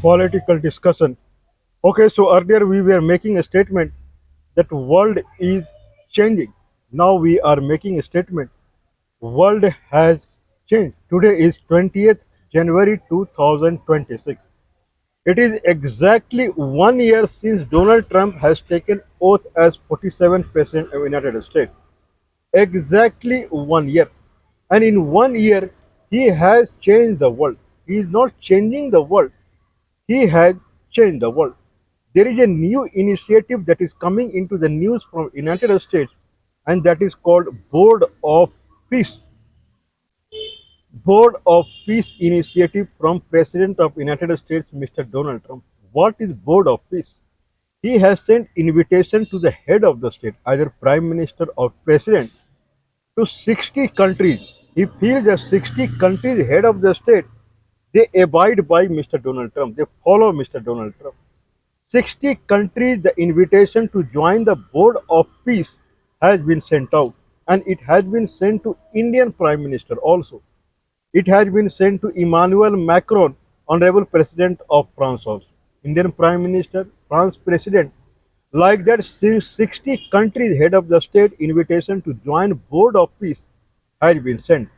political discussion. Okay, so earlier we were making a statement that world is changing. Now we are making a statement world has changed. Today is 20th January 2026. It is exactly 1 year since Donald Trump has taken oath as 47th President of the United States. Exactly 1 year. And in 1 year, he has changed the world. He is not changing the world, he has changed the world. There is a new initiative that is coming into the news from United States, and that is called Board of Peace. Board of Peace initiative from President of United States, Mr. Donald Trump. What is Board of Peace? He has sent invitation to the head of the state, either Prime Minister or President, to 60 countries. He feels that 60 countries head of the state, they abide by Mr. Donald Trump. They follow Mr. Donald Trump. 60 countries, the invitation to join the Board of Peace has been sent out, and it has been sent to Indian Prime Minister also. It has been sent to Emmanuel Macron, Honorable President of France also. Indian Prime Minister, France President. Like that, 60 countries head of the state invitation to join Board of Peace has been sent.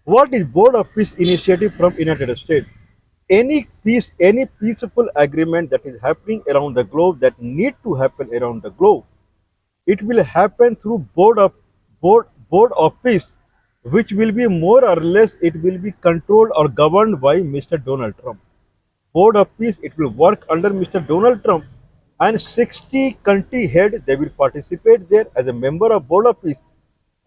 What is Board of Peace initiative from United States? Any peace, any peaceful agreement that is happening around the globe, that need to happen around the globe, it will happen through board of peace, which will be more or less, it will be controlled or governed by Mr. Donald Trump. Board of Peace, it will work under Mr. Donald Trump, and 60 country head, they will participate there as a member of Board of Peace,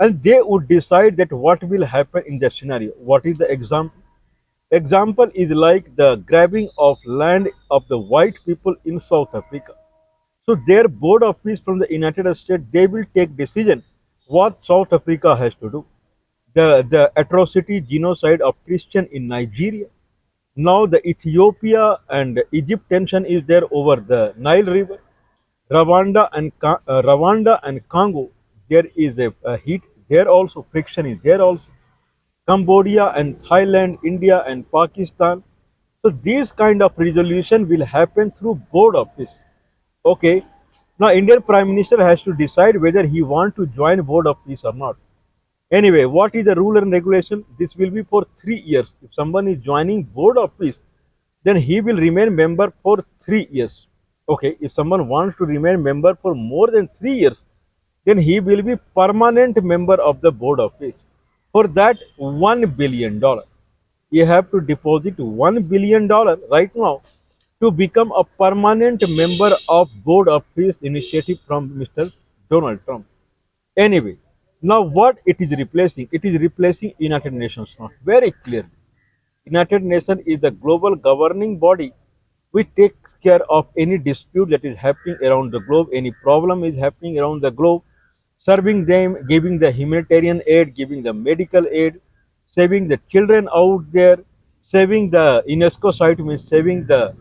and they would decide that what will happen in that scenario. What is the example? Example is like the grabbing of land of the white people in South Africa. So their Board of Peace from the United States, they will take decision what South Africa has to do. The atrocity, genocide of Christian in Nigeria. Now the Ethiopia and Egypt tension is there over the Nile River. Rwanda and Congo, there is a heat there also, friction is there also. Cambodia and Thailand, India and Pakistan. So these kind of resolution will happen through Board of Peace. Okay. Now Indian Prime Minister has to decide whether he want to join Board of Peace or not. Anyway, what is the rule and regulation? This will be for 3 years. If someone is joining Board of Peace, then he will remain member for 3 years. Okay, if someone wants to remain member for more than 3 years, then he will be permanent member of the Board of Peace. For that, $1 billion. You have to deposit $1 billion right now to become a permanent member of Board of Peace initiative from Mr. Donald Trump. Anyway, now what it is replacing? It is replacing United Nations now. Very clearly. United Nations is the global governing body which takes care of any dispute that is happening around the globe, any problem is happening around the globe, serving them, giving the humanitarian aid, giving the medical aid, saving the children out there, saving the UNESCO site, means saving the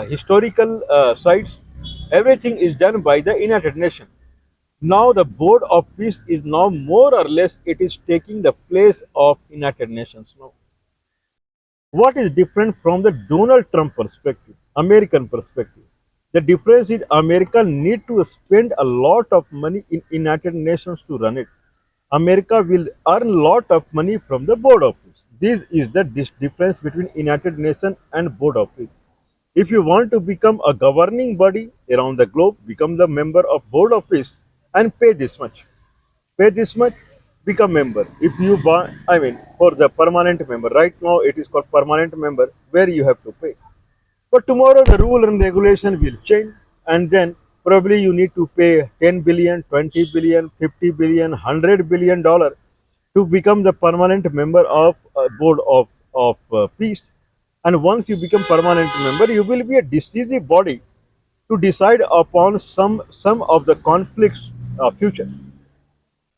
historical sites. Everything is done by the United Nations. Now the Board of Peace is now more or less, it is taking the place of United Nations now. What is different from the Donald Trump perspective, American perspective? The difference is America need to spend a lot of money in United Nations to run it. America will earn a lot of money from the Board of Peace. This is the difference between United Nations and Board of Peace. If you want to become a governing body around the globe, become the member of Board of Peace and pay this much. Pay this much, become member. If you buy, I mean, for the permanent member, right now it is called permanent member, where you have to pay. But tomorrow the rule and regulation will change, and then probably you need to pay 10 billion, 20 billion, 50 billion, $100 billion to become the permanent member of Board of Peace. And once you become permanent member, you will be a decisive body to decide upon some of the conflicts future.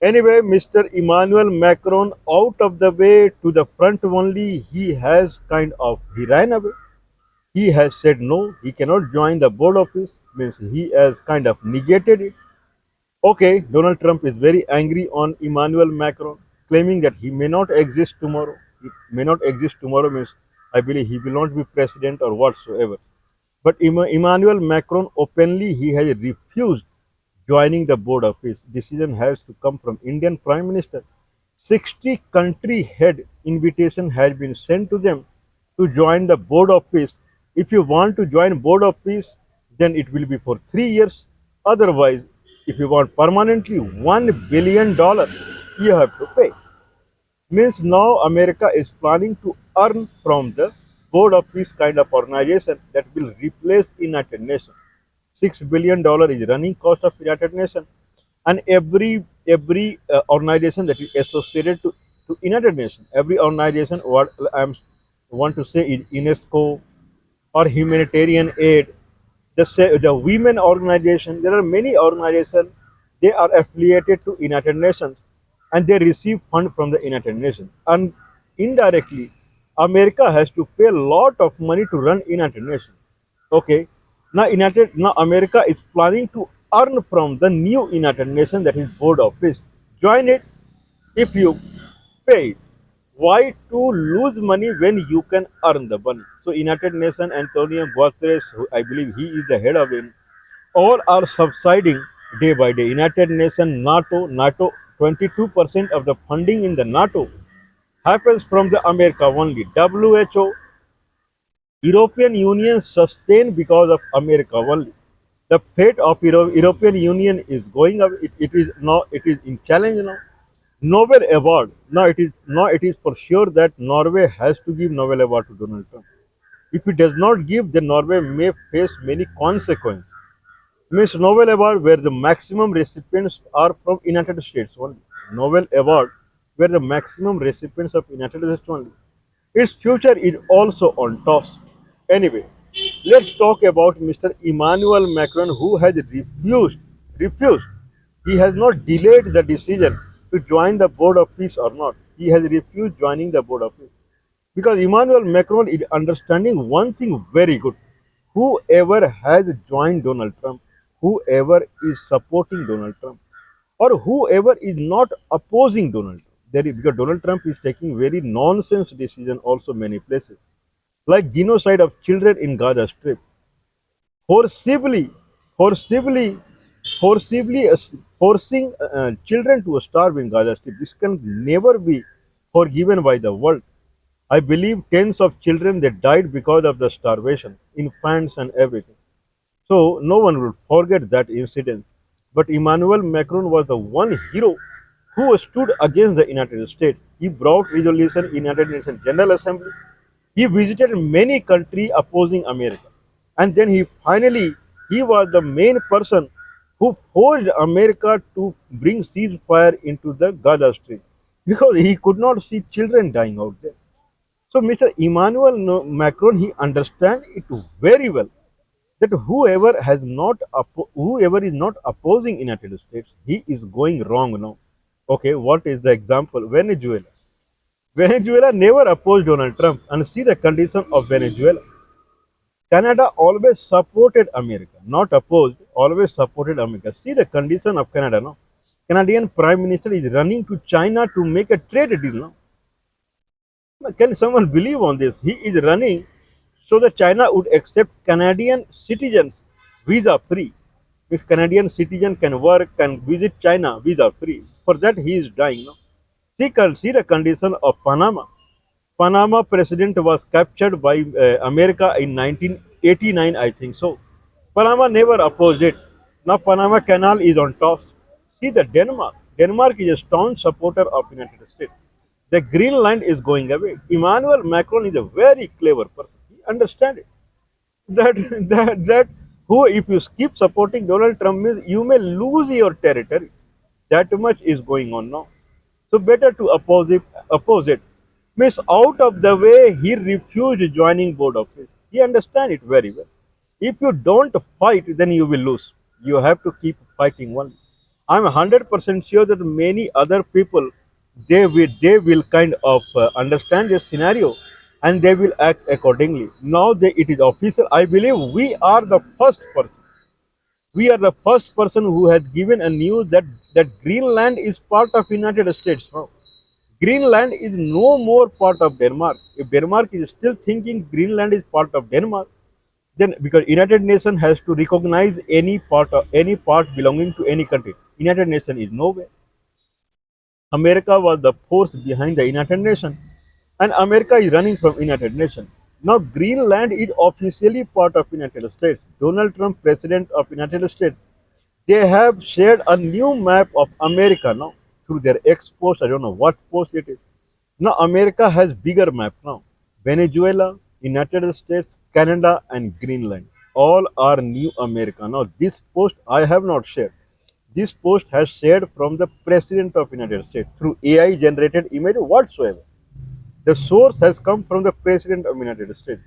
Anyway, Mr. Emmanuel Macron out of the way to the front only, he has kind of, he ran away. He has said no, he cannot join the Board of Peace, means he has kind of negated it. Okay, Donald Trump is very angry on Emmanuel Macron, claiming that he may not exist tomorrow. He may not exist tomorrow means I believe he will not be president or whatsoever. But Emmanuel Macron openly he has refused joining the board of peace. Decision has to come from Indian Prime Minister. 60 country head invitation has been sent to them to join the board of peace. If you want to join board of peace, then it will be for 3 years. Otherwise, if you want permanently $1 billion, you have to pay. Means now America is planning to earn from the board of peace kind of organization that will replace United Nations. $6 billion is running cost of United Nations, and every organization that is associated to United Nations, every organization what I want to say is UNESCO or humanitarian aid, the women organization. There are many organizations. They are affiliated to United Nations, and they receive fund from the United Nations. And indirectly, America has to pay a lot of money to run United Nations. Okay, now America is planning to earn from the new United Nations, that is Board of Peace. Join it if you pay. Why to lose money when you can earn the money? So United Nations, Antonio Guterres, who I believe he is the head of it, all are subsiding day by day. United Nations, NATO, 22% of the funding in the NATO happens from the America only. WHO, European Union sustained because of America only. The fate of European Union is going up. It is now it is in challenge now. Nobel Award. Now it is for sure that Norway has to give Nobel Award to Donald Trump. If it does not give, then Norway may face many consequences. Means Nobel Award where the maximum recipients are from United States only. Nobel Award where the maximum recipients of United States only. Its future is also on toss. Anyway, let's talk about Mr. Emmanuel Macron who has refused. He has not delayed the decision to join the board of peace or not. He has refused joining the board of peace. Because Emmanuel Macron is understanding one thing very good. Whoever has joined Donald Trump, whoever is supporting Donald Trump, or whoever is not opposing Donald Trump, because Donald Trump is taking very nonsense decision also many places, like genocide of children in Gaza Strip, forcibly, forcibly, forcibly forcing children to starve in Gaza Strip. This can never be forgiven by the world. I believe tens of children they died because of the starvation, infants and everything. So no one will forget that incident. But Emmanuel Macron was the one hero who stood against the United States. He brought resolution in United Nations General Assembly. He visited many countries opposing America. And then he was the main person who forced America to bring ceasefire into the Gaza Strip because he could not see children dying out there. So Mr. Emmanuel Macron, he understands it very well that whoever is not opposing United States, he is going wrong now. Okay, what is the example? Venezuela. Venezuela never opposed Donald Trump, and see the condition of Venezuela. Canada always supported America, not opposed, always supported America. See the condition of Canada now. Canadian Prime Minister is running to China to make a trade deal now. Can someone believe on this? He is running so that China would accept Canadian citizens visa free. Means Canadian citizen can work, can visit China visa free. For that he is dying now. See the condition of Panama. Panama president was captured by America in 1989, I think so. Panama never opposed it. Now Panama Canal is on top. See the Denmark. Denmark is a staunch supporter of United States. The Greenland is going away. Emmanuel Macron is a very clever person. He understands it. That that who if you keep supporting Donald Trump means you may lose your territory. That much is going on now. So better to oppose it. Oppose it. Means out of the way he refused joining board of peace. He understands it very well. If you don't fight, then you will lose. You have to keep fighting only. I'm 100% sure that many other people they will kind of understand this scenario and they will act accordingly. Now it is official. I believe we are the first person who has given a news that Greenland is part of United States now. Greenland is no more part of Denmark. If Denmark is still thinking Greenland is part of Denmark, Then because United Nations has to recognize any part belonging to any country. United Nations is nowhere. America was the force behind the United Nations, and America is running from United Nations. Now Greenland is officially part of United States. Donald Trump, President of United States, they have shared a new map of America now through their X post. I don't know what post it is. Now America has bigger map now. Venezuela, United States, Canada, and Greenland all are new America. Now this post I have not shared. This post has shared from the President of United States through AI generated image whatsoever. The source has come from the President of United States.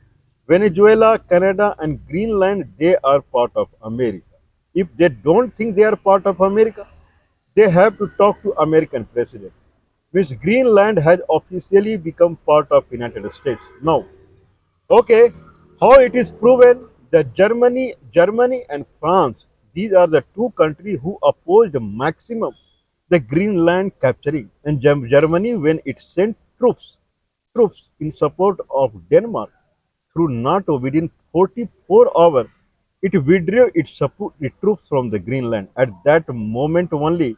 Venezuela, Canada, and Greenland, they are part of America. If they don't think they are part of America, they have to talk to American President. Means Greenland has officially become part of United States. Now, okay, how it is proven that Germany and France, these are the two countries who opposed maximum the Greenland capturing, and Germany when it sent troops in support of Denmark through NATO within 44 hours, it withdrew its troops from the Greenland. At that moment only,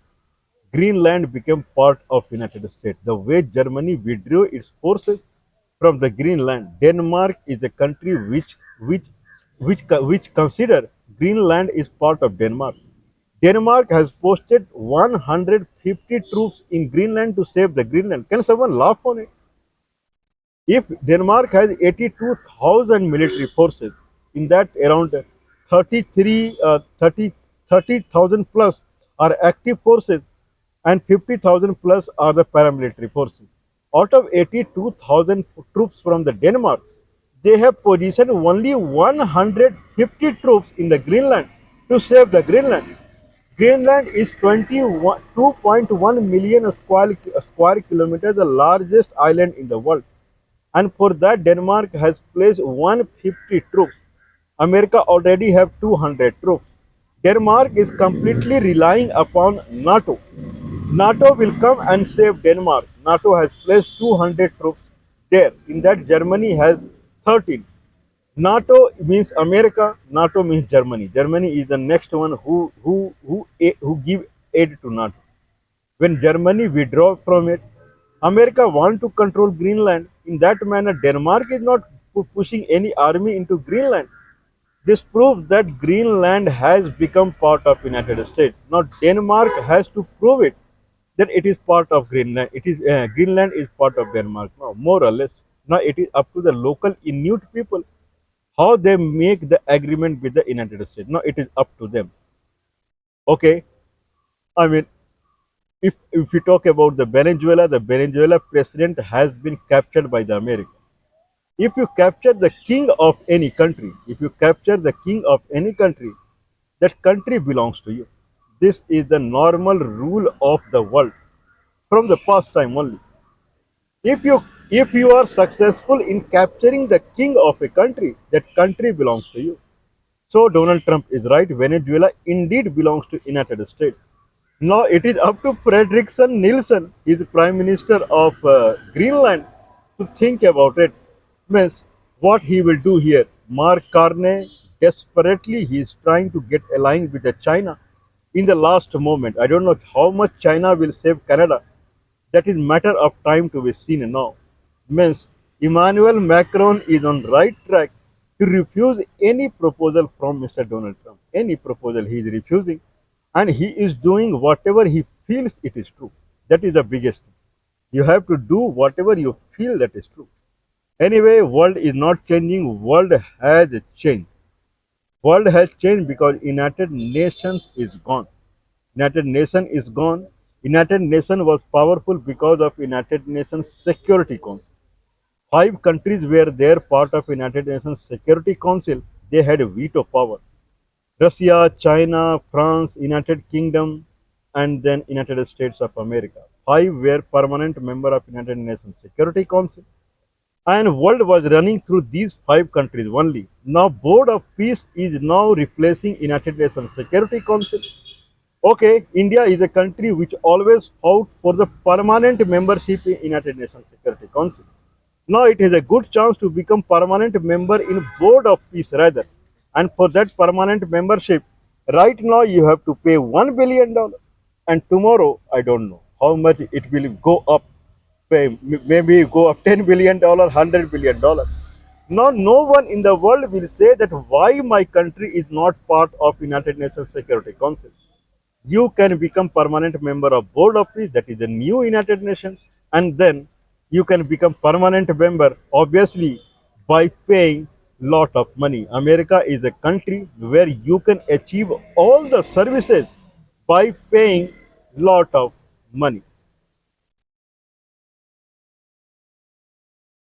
Greenland became part of United States. The way Germany withdrew its forces from the Greenland, Denmark is a country which consider Greenland is part of Denmark. Denmark has posted 150 troops in Greenland to save the Greenland. Can someone laugh on it? If Denmark has 82,000 military forces, in that around 30,000 plus are active forces and 50,000 plus are the paramilitary forces. Out of 82,000 troops from the Denmark, they have positioned only 150 troops in the Greenland to save the Greenland. Greenland is 2.1 million square kilometers, the largest island in the world. And for that, Denmark has placed 150 troops. America already have 200 troops. Denmark is completely relying upon NATO. NATO will come and save Denmark. NATO has placed 200 troops there. In that, Germany has 13. NATO means America. NATO means Germany. Germany is the next one who give aid to NATO. When Germany withdraw from it, America want to control Greenland. In that manner, Denmark is not pushing any army into Greenland. This proves that Greenland has become part of United States. Now Denmark has to prove it that it is part of Greenland. It is Greenland is part of Denmark now, more or less. Now it is up to the local Inuit people how they make the agreement with the United States. Now it is up to them. Okay, I mean, if we talk about the Venezuela president has been captured by the America. If you capture the king of any country, if you capture the king of any country, that country belongs to you. This is the normal rule of the world from the past time only. If you are successful in capturing the king of a country, that country belongs to you. So Donald Trump is right. Venezuela indeed belongs to United States. Now it is up to Fredrickson Nilsson, he is the Prime Minister of Greenland, to think about it. Means what he will do here. Mark Carney desperately he is trying to get aligned with the China in the last moment. I don't know how much China will save Canada. That is matter of time to be seen now. Means Emmanuel Macron is on right track to refuse any proposal from Mr. Donald Trump. Any proposal he is refusing, and he is doing whatever he feels it is true. That is the biggest thing. You have to do whatever you feel that is true. Anyway, world is not changing. World has changed. World has changed because United Nations is gone. United Nations is gone. United Nations was powerful because of United Nations Security Council. Five countries were there part of United Nations Security Council. They had veto power. Russia, China, France, United Kingdom, and then United States of America. Five were permanent member of United Nations Security Council, and world was running through these five countries only. Now Board of Peace is now replacing United Nations Security Council. Okay, India is a country which always fought for the permanent membership in United Nations Security Council. Now it has a good chance to become permanent member in Board of Peace rather. And for that permanent membership, right now you have to pay $1 billion. And tomorrow, I don't know how much it will go up. Maybe go up $10 billion, $100 billion. Now, no one in the world will say that why my country is not part of United Nations Security Council. You can become permanent member of board of peace, that is the new United Nations, and then you can become permanent member, obviously, by paying lot of money. America is a country where you can achieve all the services by paying lot of money.